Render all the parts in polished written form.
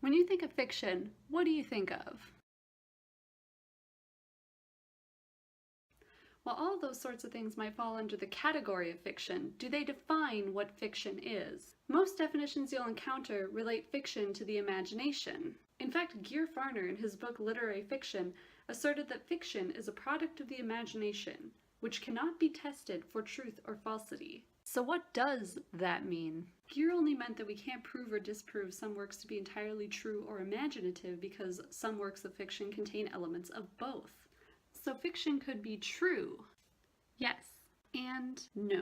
When you think of fiction, what do you think of? While all those sorts of things might fall under the category of fiction, do they define what fiction is? Most definitions you'll encounter relate fiction to the imagination. In fact, Geir Farner, in his book Literary Fiction, asserted that fiction is a product of the imagination, which cannot be tested for truth or falsity. So what does that mean? Geir only meant that we can't prove or disprove some works to be entirely true or imaginative because some works of fiction contain elements of both. So fiction could be true, yes, and no.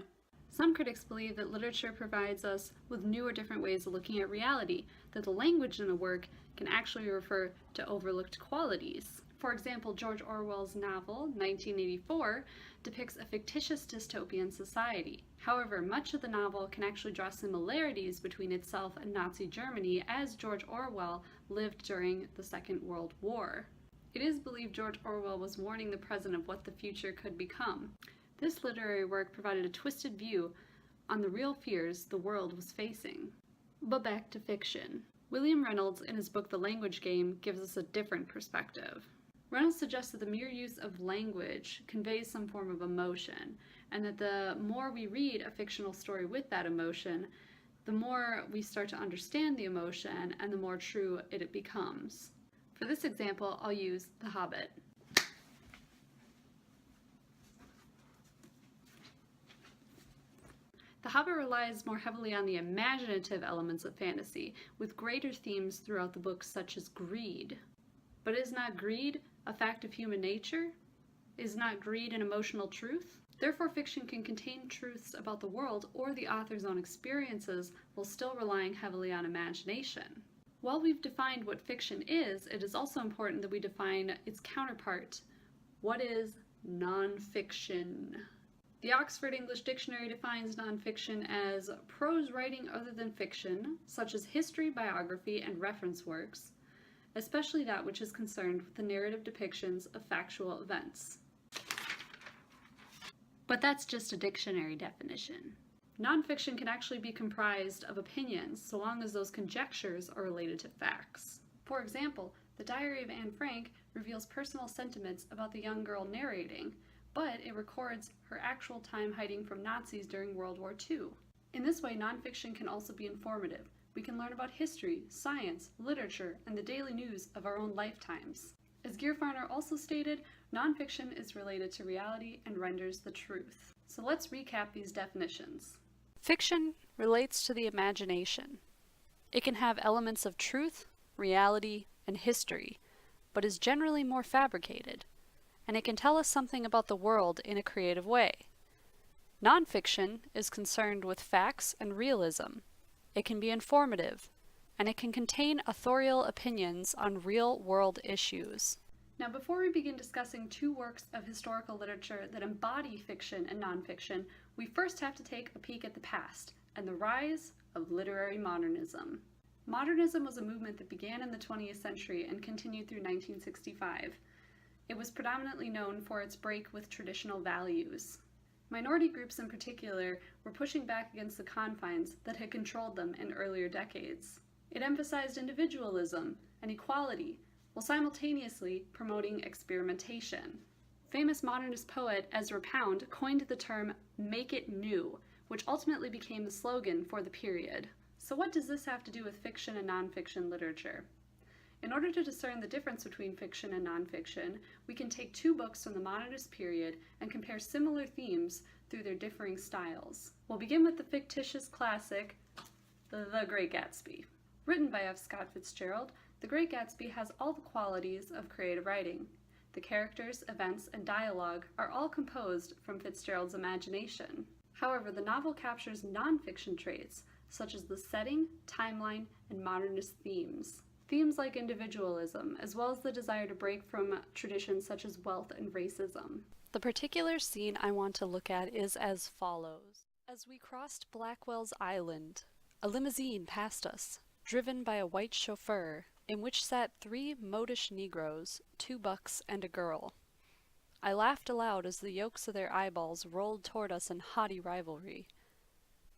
Some critics believe that literature provides us with new or different ways of looking at reality, that the language in a work can actually refer to overlooked qualities. For example, George Orwell's novel, 1984, depicts a fictitious dystopian society. However, much of the novel can actually draw similarities between itself and Nazi Germany, as George Orwell lived during the Second World War. It is believed George Orwell was warning the present of what the future could become. This literary work provided a twisted view on the real fears the world was facing. But back to fiction. William Reynolds, in his book The Language Game, gives us a different perspective. Reynolds suggests that the mere use of language conveys some form of emotion, and that the more we read a fictional story with that emotion, the more we start to understand the emotion and the more true it becomes. For this example, I'll use The Hobbit. The Hobbit relies more heavily on the imaginative elements of fantasy, with greater themes throughout the book such as greed. But is not greed a fact of human nature? Is not greed an emotional truth? Therefore, fiction can contain truths about the world or the author's own experiences while still relying heavily on imagination. While we've defined what fiction is, it is also important that we define its counterpart. What is nonfiction? The Oxford English Dictionary defines nonfiction as prose writing other than fiction, such as history, biography, and reference works, especially that which is concerned with the narrative depictions of factual events. But that's just a dictionary definition. Nonfiction can actually be comprised of opinions, so long as those conjectures are related to facts. For example, The Diary of Anne Frank reveals personal sentiments about the young girl narrating, but it records her actual time hiding from Nazis during World War II. In this way, nonfiction can also be informative. We can learn about history, science, literature, and the daily news of our own lifetimes. As Geir Farner also stated, nonfiction is related to reality and renders the truth. So let's recap these definitions. Fiction relates to the imagination. It can have elements of truth, reality, and history, but is generally more fabricated, and it can tell us something about the world in a creative way. Nonfiction is concerned with facts and realism. It can be informative, and it can contain authorial opinions on real-world issues. Now, before we begin discussing two works of historical literature that embody fiction and nonfiction, we first have to take a peek at the past and the rise of literary modernism. Modernism was a movement that began in the 20th century and continued through 1965. It was predominantly known for its break with traditional values. Minority groups in particular were pushing back against the confines that had controlled them in earlier decades. It emphasized individualism and equality, while simultaneously promoting experimentation. Famous modernist poet Ezra Pound coined the term "make it new," which ultimately became the slogan for the period. So what does this have to do with fiction and nonfiction literature? In order to discern the difference between fiction and nonfiction, we can take two books from the modernist period and compare similar themes through their differing styles. We'll begin with the fictitious classic, The Great Gatsby. Written by F. Scott Fitzgerald, The Great Gatsby has all the qualities of creative writing. The characters, events, and dialogue are all composed from Fitzgerald's imagination. However, the novel captures nonfiction traits, such as the setting, timeline, and modernist themes. Themes like individualism, as well as the desire to break from traditions such as wealth and racism. The particular scene I want to look at is as follows. As we crossed Blackwell's Island, a limousine passed us, driven by a white chauffeur, in which sat 3 modish Negroes, 2 bucks, and a girl. I laughed aloud as the yolks of their eyeballs rolled toward us in haughty rivalry.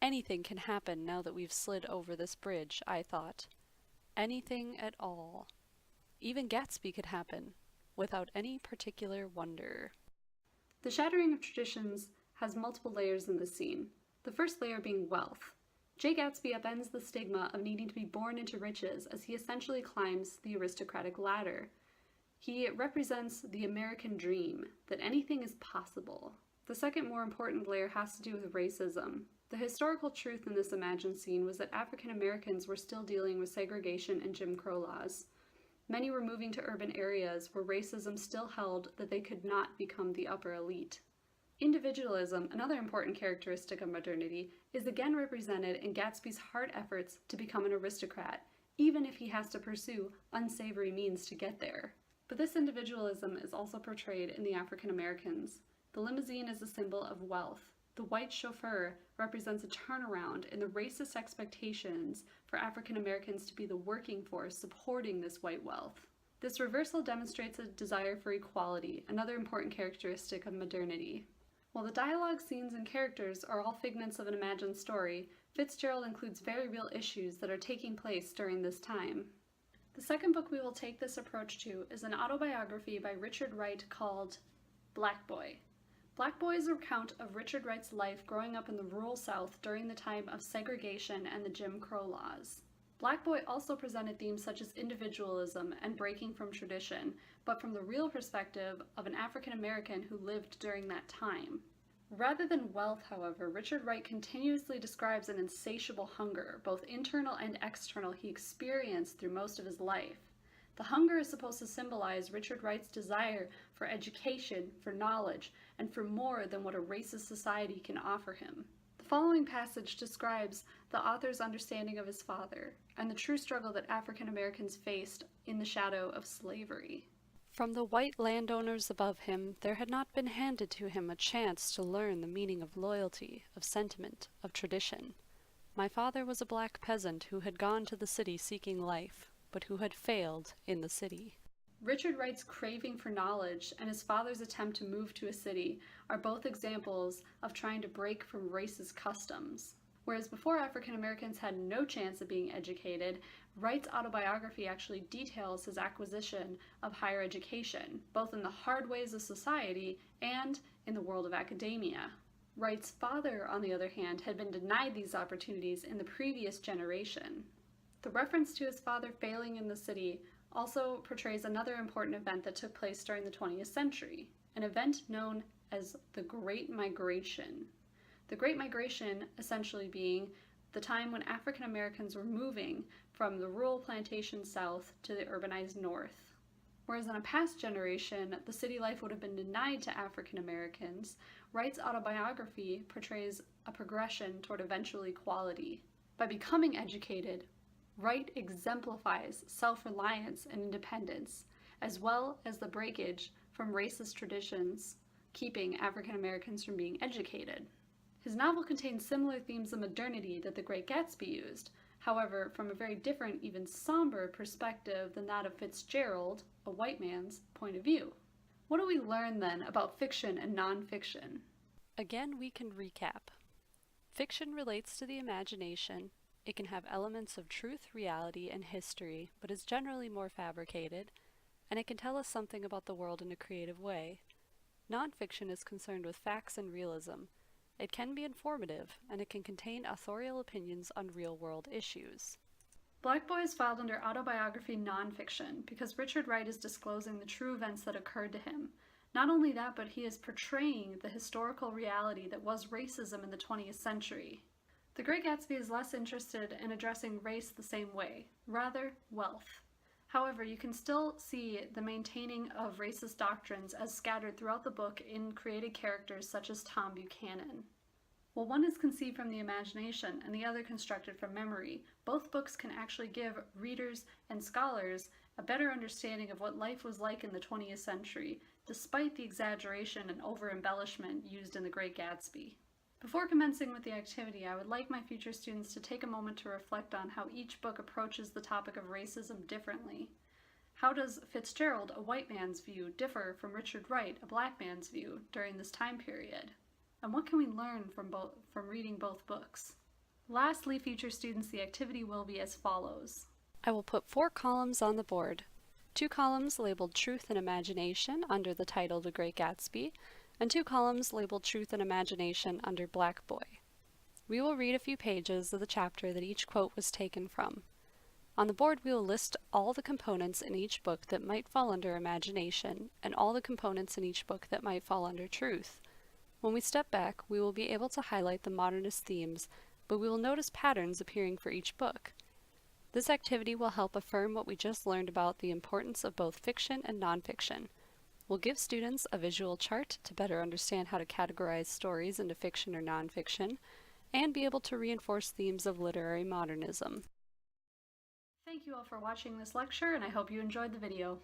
Anything can happen now that we've slid over this bridge, I thought. Anything at all. Even Gatsby could happen, without any particular wonder. The shattering of traditions has multiple layers in this scene, the first layer being wealth. Jay Gatsby upends the stigma of needing to be born into riches as he essentially climbs the aristocratic ladder. He represents the American dream, that anything is possible. The second, more important layer has to do with racism. The historical truth in this imagined scene was that African Americans were still dealing with segregation and Jim Crow laws. Many were moving to urban areas where racism still held that they could not become the upper elite. Individualism, another important characteristic of modernity, is again represented in Gatsby's hard efforts to become an aristocrat, even if he has to pursue unsavory means to get there. But this individualism is also portrayed in the African Americans. The limousine is a symbol of wealth. The white chauffeur represents a turnaround in the racist expectations for African Americans to be the working force supporting this white wealth. This reversal demonstrates a desire for equality, another important characteristic of modernity. While the dialogue, scenes, and characters are all figments of an imagined story, Fitzgerald includes very real issues that are taking place during this time. The second book we will take this approach to is an autobiography by Richard Wright called Black Boy. Black Boy is a account of Richard Wright's life growing up in the rural South during the time of segregation and the Jim Crow laws. Black Boy also presented themes such as individualism and breaking from tradition, but from the real perspective of an African American who lived during that time. Rather than wealth, however, Richard Wright continuously describes an insatiable hunger, both internal and external, he experienced through most of his life. The hunger is supposed to symbolize Richard Wright's desire for education, for knowledge, and for more than what a racist society can offer him. The following passage describes the author's understanding of his father and the true struggle that African Americans faced in the shadow of slavery. From the white landowners above him, there had not been handed to him a chance to learn the meaning of loyalty, of sentiment, of tradition. My father was a black peasant who had gone to the city seeking life, but who had failed in the city. Richard Wright's craving for knowledge and his father's attempt to move to a city are both examples of trying to break from racist customs. Whereas before African Americans had no chance of being educated, Wright's autobiography actually details his acquisition of higher education, both in the hard ways of society and in the world of academia. Wright's father, on the other hand, had been denied these opportunities in the previous generation. The reference to his father failing in the city also portrays another important event that took place during the 20th century, an event known as the Great Migration. The Great Migration essentially being the time when African Americans were moving from the rural plantation south to the urbanized north. Whereas in a past generation, the city life would have been denied to African Americans, Wright's autobiography portrays a progression toward eventual equality. By becoming educated, Wright exemplifies self-reliance and independence, as well as the breakage from racist traditions, keeping African Americans from being educated. His novel contains similar themes of modernity that The Great Gatsby used, however, from a very different, even somber perspective than that of Fitzgerald, a white man's, point of view. What do we learn then about fiction and nonfiction? Again, we can recap. Fiction relates to the imagination. It can have elements of truth, reality, and history, but is generally more fabricated, and it can tell us something about the world in a creative way. Nonfiction is concerned with facts and realism. It can be informative, and it can contain authorial opinions on real-world issues. Black Boy is filed under autobiography nonfiction because Richard Wright is disclosing the true events that occurred to him. Not only that, but he is portraying the historical reality that was racism in the 20th century. The Great Gatsby is less interested in addressing race the same way, rather wealth. However, you can still see the maintaining of racist doctrines as scattered throughout the book in created characters such as Tom Buchanan. While one is conceived from the imagination and the other constructed from memory, both books can actually give readers and scholars a better understanding of what life was like in the 20th century, despite the exaggeration and over-embellishment used in The Great Gatsby. Before commencing with the activity, I would like my future students to take a moment to reflect on how each book approaches the topic of racism differently. How does Fitzgerald, a white man's view, differ from Richard Wright, a black man's view, during this time period? And what can we learn from reading both books? Lastly, future students, the activity will be as follows. I will put 4 columns on the board. 2 columns labeled Truth and Imagination under the title The Great Gatsby, and 2 columns labeled Truth and Imagination under Black Boy. We will read a few pages of the chapter that each quote was taken from. On the board we will list all the components in each book that might fall under imagination, and all the components in each book that might fall under truth. When we step back, we will be able to highlight the modernist themes, but we will notice patterns appearing for each book. This activity will help affirm what we just learned about the importance of both fiction and nonfiction. We'll give students a visual chart to better understand how to categorize stories into fiction or nonfiction, and be able to reinforce themes of literary modernism. Thank you all for watching this lecture, and I hope you enjoyed the video.